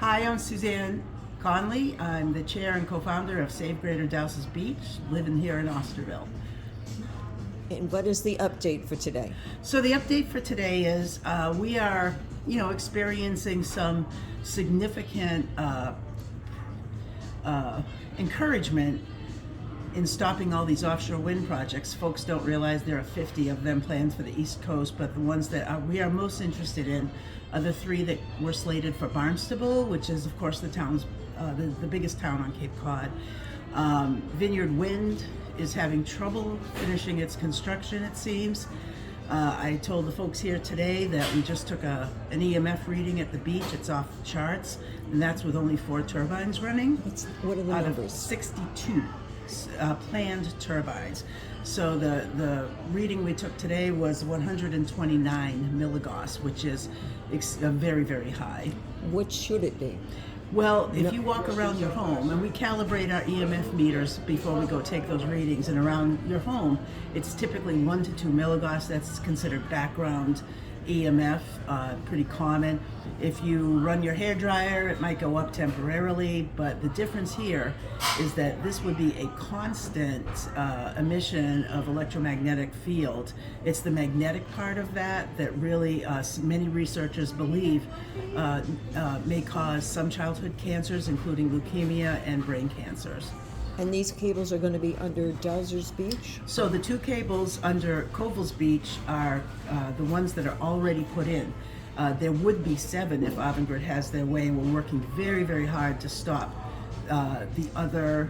Hi, I'm Susan Conley. I'm the chair and co-founder of Save Greater Dowsers Beach, living here in Osterville. And what is the update for today? So the update for today is we are, experiencing some significant encouragement in stopping all these offshore wind projects. Folks don't realize there are 50 of them planned for the East Coast, but the ones that we are most interested in are the three that were slated for Barnstable, which is, of course, the town's the biggest town on Cape Cod. Vineyard Wind is having trouble finishing its construction, it seems. I told the folks here today that we just took an EMF reading at the beach. It's off the charts, and that's with only 4 turbines running. What are the out numbers? Of 62 planned turbines. So the reading we took today was 129 milligauss, which is very, very high. What should it be? Well, if you walk around your home, and we calibrate our EMF meters before we go take those readings, and around your home, it's typically 1 to 2 milligauss. That's considered background EMF, pretty common. If you run your hair dryer, it might go up temporarily, but the difference here is that this would be a constant emission of electromagnetic field. It's the magnetic part of that really many researchers believe may cause some childhood cancers, including leukemia and brain cancers. And these cables are going to be under Dowsers Beach? So the 2 cables under Koval's Beach are the ones that are already put in. There would be 7 if Avangrid has their way, and we're working very, very hard to stop the other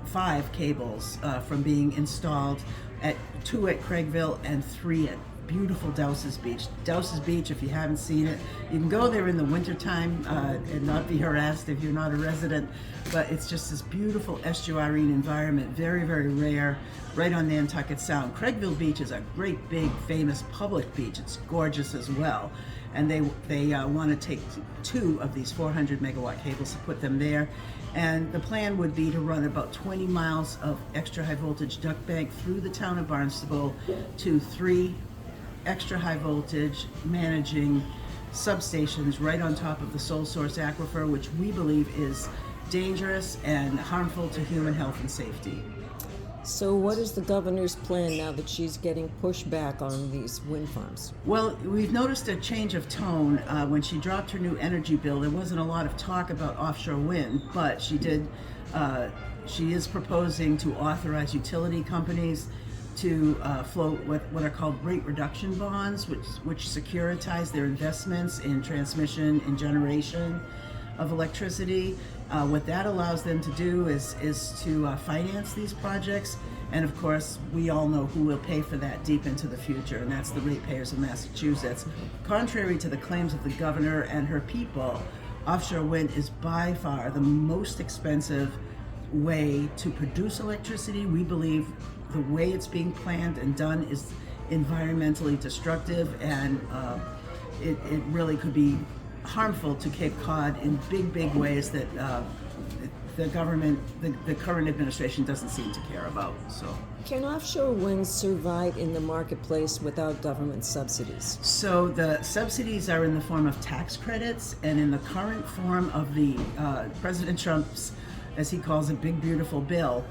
5 cables from being installed, 2 at Craigville and 3 at beautiful Dowsers Beach. Dowsers Beach, if you haven't seen it, you can go there in the wintertime and not be harassed if you're not a resident, but it's just this beautiful estuarine environment, very, very rare, right on Nantucket Sound. Craigville Beach is a great, big, famous public beach. It's gorgeous as well, and they want to take 2 of these 400 megawatt cables to put them there. And the plan would be to run about 20 miles of extra high voltage duct bank through the town of Barnstable to 3 extra high voltage managing substations right on top of the sole source aquifer, which we believe is dangerous and harmful to human health and safety. So what is the governor's plan now that she's getting pushback on these wind farms? Well, we've noticed a change of tone. When she dropped her new energy bill, there wasn't a lot of talk about offshore wind, but she is proposing to authorize utility companies to float what are called rate reduction bonds, which securitize their investments in transmission and generation of electricity. What that allows them to do is to finance these projects, and of course we all know who will pay for that deep into the future, and that's the ratepayers of Massachusetts. Contrary to the claims of the governor and her people, offshore wind is by far the most expensive way to produce electricity. We believe the way it's being planned and done is environmentally destructive, and it really could be harmful to Cape Cod in big ways that the government, the current administration doesn't seem to care about. So, can offshore wind survive in the marketplace without government subsidies? So the subsidies are in the form of tax credits, and in the current form of the President Trump's, as he calls it, big beautiful bill,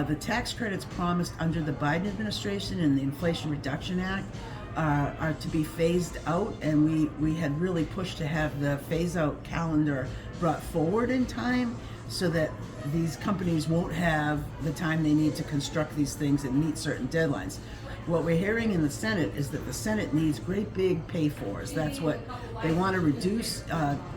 the tax credits promised under the Biden administration and the Inflation Reduction Act are to be phased out, and we had really pushed to have the phase out calendar brought forward in time so that these companies won't have the time they need to construct these things and meet certain deadlines. What we're hearing in the Senate is that the Senate needs great big pay-fors. That's what they want, to reduce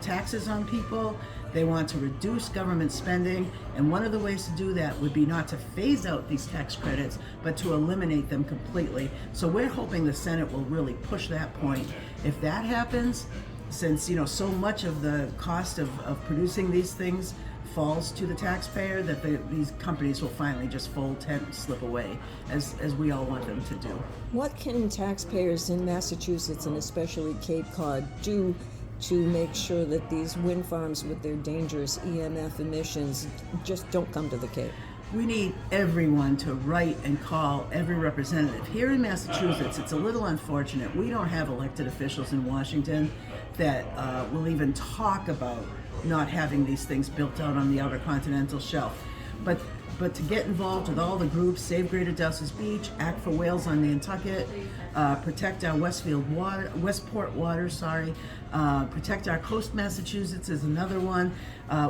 taxes on people. They want to reduce government spending, and one of the ways to do that would be not to phase out these tax credits, but to eliminate them completely. So we're hoping the Senate will really push that point. If that happens, since so much of the cost of producing these things falls to the taxpayer, that these companies will finally just fold tent and slip away, as we all want them to do. What can taxpayers in Massachusetts, and especially Cape Cod, do to make sure that these wind farms with their dangerous EMF emissions just don't come to the Cape? We need everyone to write and call every representative. Here in Massachusetts, it's a little unfortunate. We don't have elected officials in Washington that will even talk about not having these things built out on the outer continental shelf. But to get involved with all the groups, Save Greater Dowsers Beach, Act for Whales on Nantucket, Protect Our Westport waters, Protect Our Coast Massachusetts is another one.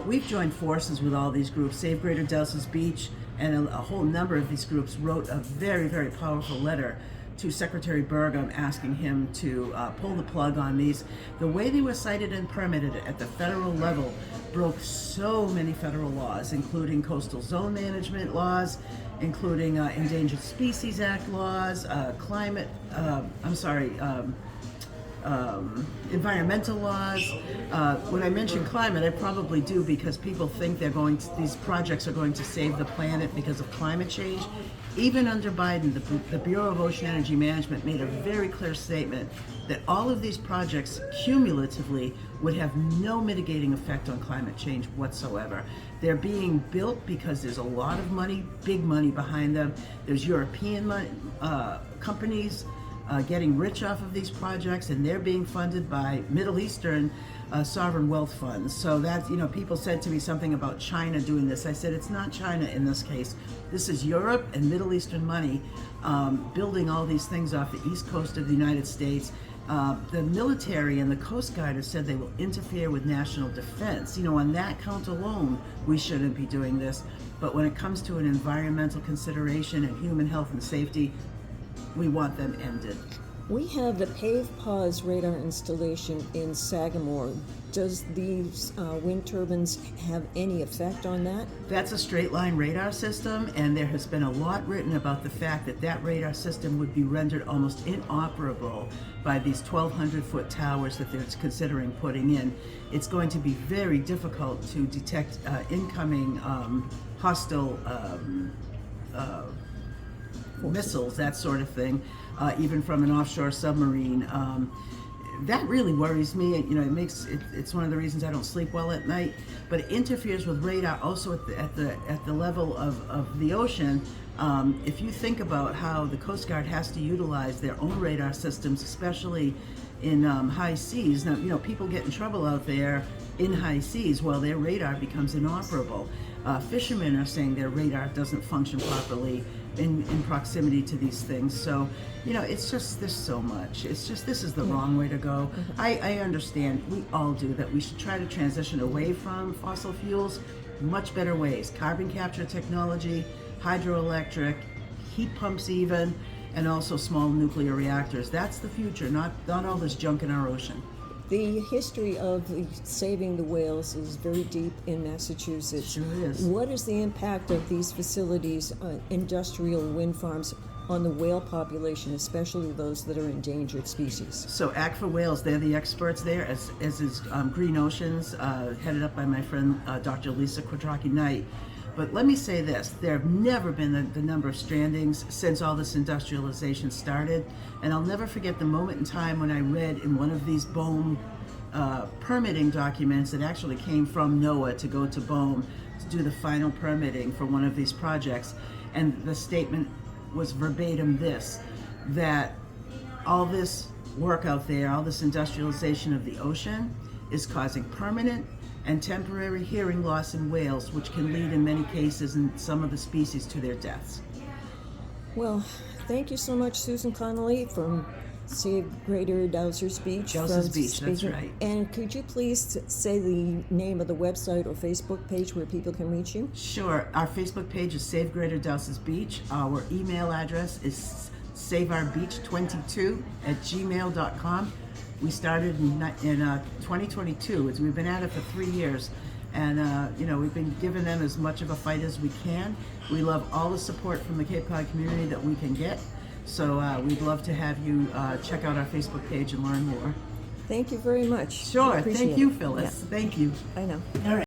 We've joined forces with all these groups. Save Greater Dowsers Beach and a whole number of these groups wrote a very, very powerful letter to Secretary Burgum asking him to pull the plug on these. The way they were cited and permitted at the federal level broke so many federal laws, including coastal zone management laws, including Endangered Species Act laws, environmental laws. When I mention climate, I probably do because people think these projects are going to save the planet because of climate change. Even under Biden, the Bureau of Ocean Energy Management made a very clear statement that all of these projects cumulatively would have no mitigating effect on climate change whatsoever. They're being built because there's a lot of money, big money behind them. There's European companies getting rich off of these projects, and they're being funded by Middle Eastern sovereign wealth funds. So that, people said to me something about China doing this. I said, it's not China in this case. This is Europe and Middle Eastern money building all these things off the east coast of the United States. The military and the Coast Guard have said they will interfere with national defense. On that count alone, we shouldn't be doing this. But when it comes to an environmental consideration and human health and safety, we want them ended. We have the PAVE Pause radar installation in Sagamore. Does these wind turbines have any effect on that? That's a straight line radar system, and there has been a lot written about the fact that radar system would be rendered almost inoperable by these 1,200-foot towers that they're considering putting in. It's going to be very difficult to detect incoming hostile missiles, that sort of thing, even from an offshore submarine. That really worries me. It's one of the reasons I don't sleep well at night. But it interferes with radar also at the level of the ocean. If you think about how the Coast Guard has to utilize their own radar systems, especially in high seas. Now, people get in trouble out there in high seas while their radar becomes inoperable. Fishermen are saying their radar doesn't function properly in proximity to these things. So, it's just, there's so much. It's just, this is the wrong way to go. I understand, we all do, that we should try to transition away from fossil fuels, much better ways. Carbon capture technology, hydroelectric, heat pumps even, and also small nuclear reactors. That's the future, not all this junk in our ocean. The history of saving the whales is very deep in Massachusetts. Sure is. What is the impact of these facilities, industrial wind farms, on the whale population, especially those that are endangered species? So Act for Whales, they're the experts there, as is Green Oceans, headed up by my friend Dr. Lisa Quattrocchi-Knight. But let me say this, there have never been the number of strandings since all this industrialization started. And I'll never forget the moment in time when I read in one of these BOEM permitting documents that actually came from NOAA to go to BOEM to do the final permitting for one of these projects. And the statement was verbatim this, that all this work out there, all this industrialization of the ocean is causing permanent and temporary hearing loss in whales, which can lead in many cases in some of the species to their deaths. Well, thank you so much, Susan Conley from Save Greater Dowsers Beach. Dowsers Beach, that's right. And could you please say the name of the website or Facebook page where people can reach you? Sure. Our Facebook page is Save Greater Dowsers Beach. Our email address is saveourbeach22@gmail.com. We started in 2022. We've been at it for 3 years, and we've been giving them as much of a fight as we can. We love all the support from the Cape Cod community that we can get. So we'd love to have you check out our Facebook page and learn more. Thank you very much. Sure. Thank you, Phyllis. Yeah. Thank you. I know. All right.